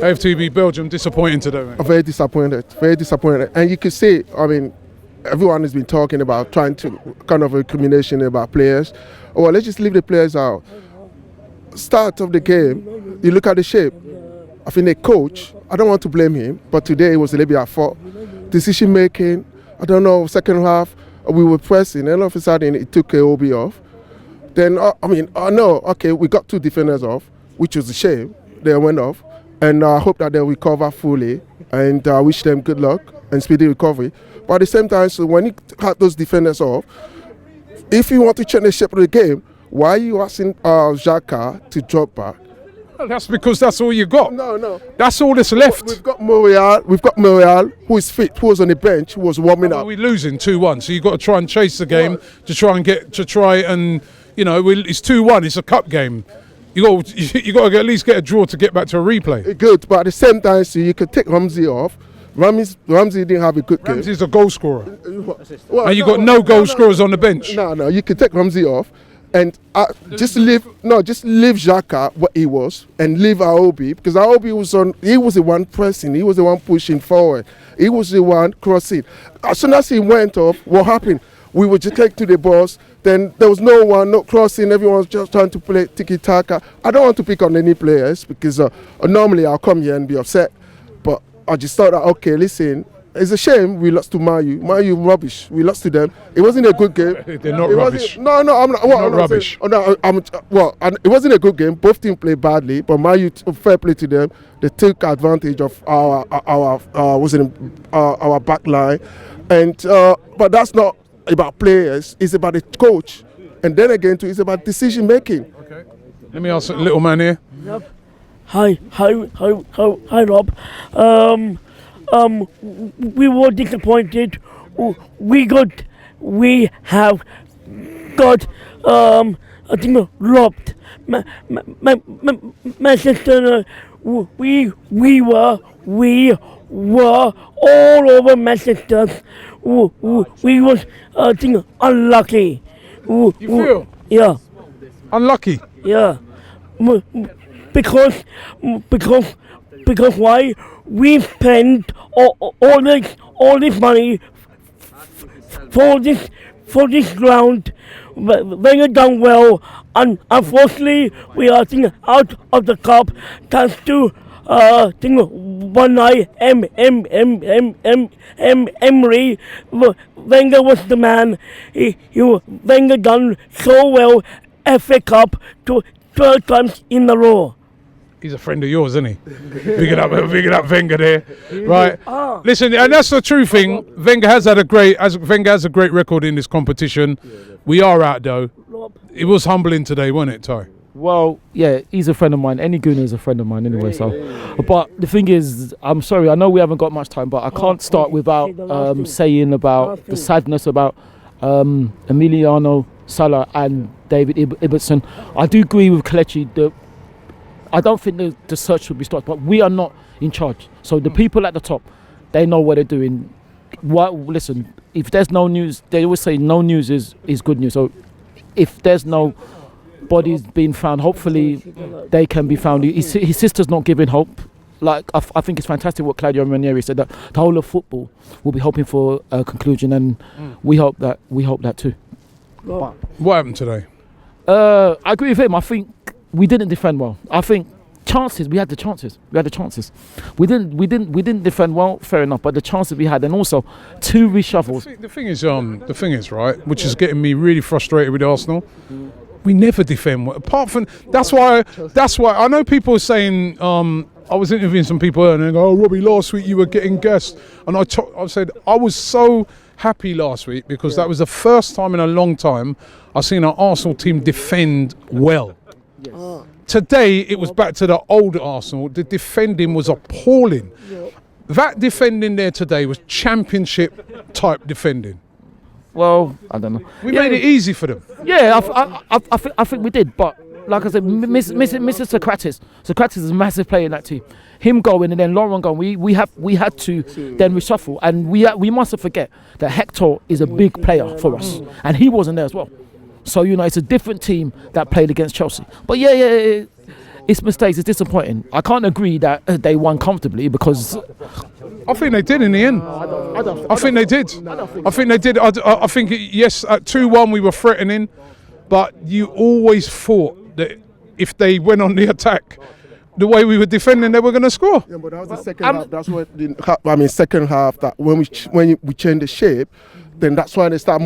AFTV Belgium disappointing today, mate. Very disappointed. And you can see, I mean, everyone has been talking about trying to kind of recrimination about players. Well, let's just leave the players out. Start of the game, you look at the shape. I think the coach, I don't want to blame him, but today it was a little bit at fault. Decision making, I don't know, second half, we were pressing, and all of a sudden it took OB off. Then, I know, okay, we got 2 defenders off, which was a shame. They went off. And I hope that they'll recover fully, and I wish them good luck and speedy recovery. But at the same time, so when you cut those defenders off, if you want to change the shape of the game, why are you asking Xhaka to drop back? Well, that's because that's all you got. No. That's all that's left. We've got Muriel, who is fit, who was on the bench, who was warming up. We're losing 2-1, so you've got to try and chase the game it's 2-1. It's a cup game. You got to at least get a draw to get back to a replay. Good, but at the same time, so you could take Ramsey off. Ramsey didn't have a good game. Ramsey's a goal scorer. And you got no goal scorers on the bench. No, you could take Ramsey off and just leave Xhaka what he was and leave Aobi, because Aobi he was the one pressing, he was the one pushing forward, he was the one crossing. As soon as he went off, what happened? We would just take to the box. Then there was no crossing. Everyone was just trying to play tiki-taka. I don't want to pick on any players because normally I'll come here and be upset. But I just thought that, okay, listen, it's a shame we lost to Mayu. Mayu rubbish. We lost to them. It wasn't a good game. They're not rubbish. No, I'm not. Well, I'm not rubbish. It wasn't a good game. Both teams played badly, but Mayu, fair play to them. They took advantage of our back line, and but that's not about players, it's about the coach, and then again too, it's about decision making. Okay. Let me ask a little man here. Yep. Hi, Rob. We were disappointed. We have got I think robbed. Manchester. We were all over Manchester. We was unlucky. You feel? Yeah. Unlucky? Yeah. Because why? We spent all this money for this ground. Wenger done well, and unfortunately we are out of the cup thanks to one night Emery. Wenger was the man. Wenger done so well. FA Cup 12 times in a row. He's a friend of yours, isn't he? Big it up Wenger there, right? Listen, and that's the true thing. Wenger has a great record in this competition. We are out though. It was humbling today, wasn't it, Ty? Well, yeah, he's a friend of mine. Any Gooner is a friend of mine anyway. So, but the thing is, I'm sorry. I know we haven't got much time, but I can't start without saying about the sadness about Emiliano Sala and David Ibbotson. I do agree with Kelechi. I don't think the search should be stopped, but we are not in charge. So the people at the top, they know what they're doing. Listen, if there's no news, they always say no news is good news. So if there's no bodies being found, hopefully they can be found. His sister's not giving hope. Like I think it's fantastic what Claudio Ranieri said, that the whole of football will be hoping for a conclusion, and we hope that too. What happened today? I agree with him. I think we didn't defend well. I think we had the chances. We didn't defend well, fair enough, but the chances we had, and also 2 reshuffles. The thing is, right, which is getting me really frustrated with Arsenal. We never defend well. Apart from that's why I know people are saying. I was interviewing some people and they go, "Oh, Robbie, last week you were getting gassed," and I said I was so happy last week because that was the first time in a long time I've seen our Arsenal team defend well. Yes. Today it was back to the old Arsenal. The defending was appalling. That defending there today was championship type defending. Well, I don't know. We made it easy for them. Yeah, I think we did, but like I said, Mr. Socrates is a massive player in that team. Him going and then Lauren going, we had to then reshuffle, and we mustn't forget that Hector is a big player for us, and he wasn't there as well. So it's a different team that played against Chelsea. But yeah, it's mistakes. It's disappointing. I can't agree that they won comfortably because I think they did in the end. I think they did. I think they did. I think, yes, at 2-1 we were threatening, but you always thought that if they went on the attack the way we were defending, they were going to score. Yeah, but that was the second half. That's what second half, that when we changed the shape, then that's when they start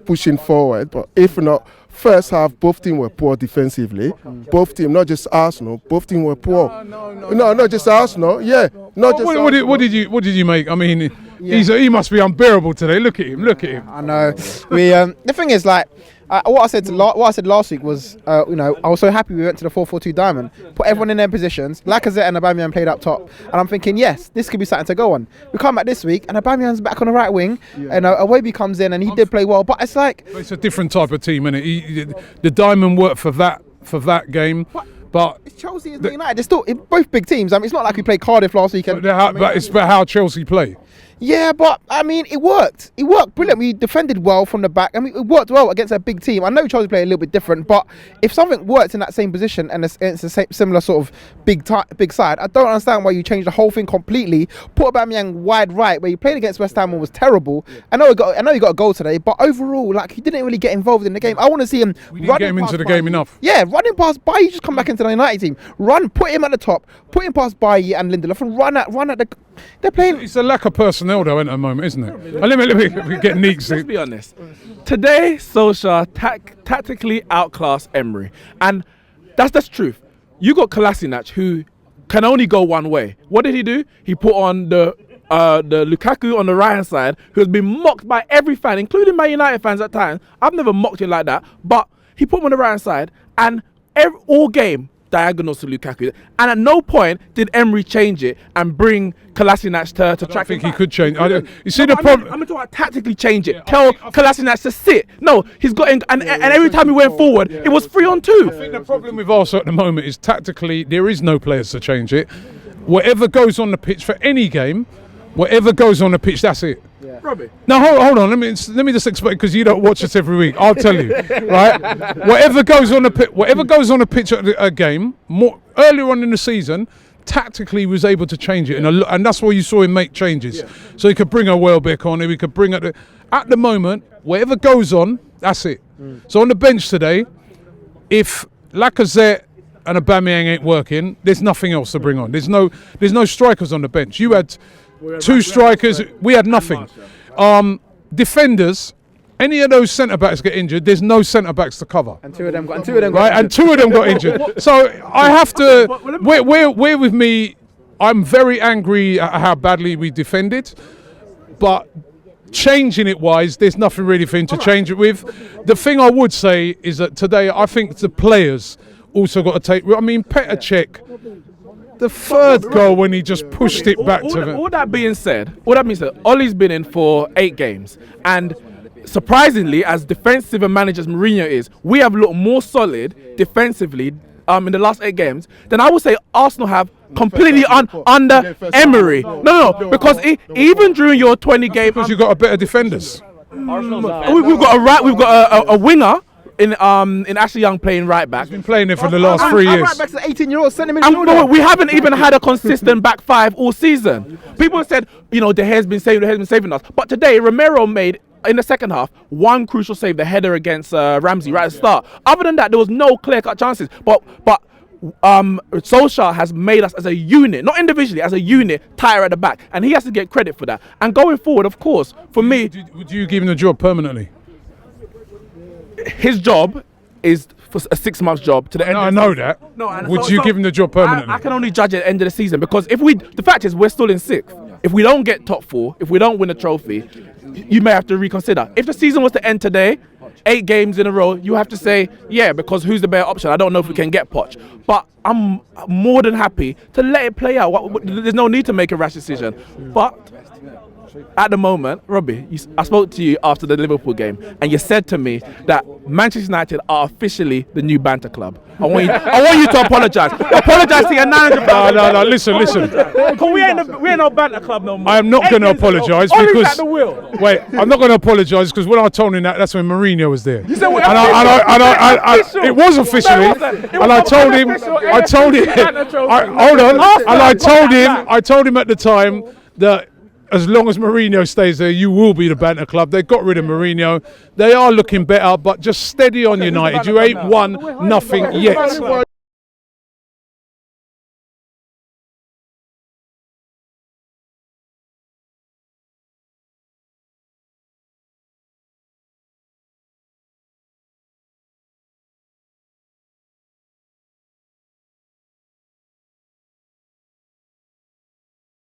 pushing forward. But if not, first half, both teams were poor defensively. Both teams, not just Arsenal, both teams were poor. No, not just Arsenal. Yeah, not just Arsenal. What did you make? I mean, he must be unbearable today. Look at him. I know. The thing is, like, what I said last week was, I was so happy we went to the 4-4-2 diamond, put everyone in their positions. Lacazette and Aubameyang played up top, and I'm thinking, yes, this could be something to go on. We come back this week, and Aubameyang's back on the right wing, and Awebi comes in, and he did play well. But it's like it's a different type of team, isn't it? The diamond worked for that game. But it's Chelsea and United. It's still both big teams. I mean, it's not like we played Cardiff last week. But it's about how Chelsea play. Yeah, but I mean, it worked. It worked brilliant. We defended well from the back. I mean, it worked well against a big team. I know Chelsea play a little bit different, but if something works in that same position and it's a similar sort of big side, I don't understand why you change the whole thing completely. Put Aubameyang wide right, where you played against West Ham and was terrible. I know he got a goal today, but overall, like, he didn't really get involved in the game. I want to see him. We didn't get him into the game enough. Yeah, running past Bailly, just come back into the United team. Put him at the top. Put him past Bailly and Lindelof and run at the. They're playing. It's a lack of personnel, though, at the moment, isn't it? Let me get Neeks. Let's be honest. Today, Solskjaer tactically outclassed Emery, and that's the truth. You got Kolasinac, who can only go one way. What did he do? He put on the Lukaku on the right hand side, who has been mocked by every fan, including my United fans at times. I've never mocked him like that, but he put him on the right hand side, and all game diagonals to Lukaku, and at no point did Emery change it and bring Kolasinac to track. I think he could change. You see the problem. I'm talking about tactically change it. Tell Kolasinac to sit. No, he's got and every time he went forward, it was 3-on-2. I think the problem with Arsenal at the moment is tactically there is no players to change it. Whatever goes on the pitch for any game, whatever goes on the pitch, that's it. Robbie. Now hold on. Let me just explain, because you don't watch us every week. I'll tell you, right? Whatever goes on the pitch at a game, more earlier on in the season, tactically he was able to change it, and that's why you saw him make changes. Yeah. So he could bring a Welbeck on, he could bring at the moment, whatever goes on, that's it. So on the bench today, if Lacazette and Aubameyang ain't working, there's nothing else to bring on. There's no strikers on the bench. You had two strikers, we had nothing. Defenders, any of those centre backs get injured, there's no centre backs to cover. And two of them got injured. So I have to. We're with me. I'm very angry at how badly we defended, but changing it wise, there's nothing really for him to change it with. The thing I would say is that today, I think the players also got to take. I mean, Petr Cech. The third goal when he just pushed it back to them. All that being said, Ollie's been in for 8 games, and surprisingly, as defensive and manager as Mourinho is, we have looked more solid defensively in the last 8 games than I would say Arsenal have completely under Emery. No, because even during your 20 games, because you've got a better defenders. We've got a winger. In Ashley Young playing right back. He's been playing it for the last 3 years. Right back's an 18-year-old centre midfielder. We haven't even had a consistent back 5 all season. People said, De Gea's been saving us. But today, Romero made, in the second half, one crucial save, the header against Ramsey right at the start. Other than that, there was no clear-cut chances. But Solskjaer has made us as a unit, not individually, as a unit, tighter at the back. And he has to get credit for that. And going forward, of course, for me... Would you give him the job permanently? His job is for a 6-month job to the end. I know that. Would you give him the job permanently? I can only judge at the end of the season, because the fact is we're still in 6th. If we don't get top 4, if we don't win a trophy, you may have to reconsider. If the season was to end today, 8 games in a row, you have to say, yeah, because who's the better option? I don't know if we can get Poch. But I'm more than happy to let it play out. There's no need to make a rash decision. But at the moment, Robbie, I spoke to you after the Liverpool game, and you said to me that Manchester United are officially the new banter club. I want you to apologise. Apologise to your 900. No. Listen. We ain't no banter club no more. I am not going to apologise because. Wait, I'm not going to apologise because when I told him that's when Mourinho was there. You said it was officially, and I told him. Hold on, and I told him at the time that as long as Mourinho stays there, you will be the banter club. They got rid of Mourinho. They are looking better, but just steady on United. You ain't won nothing yet.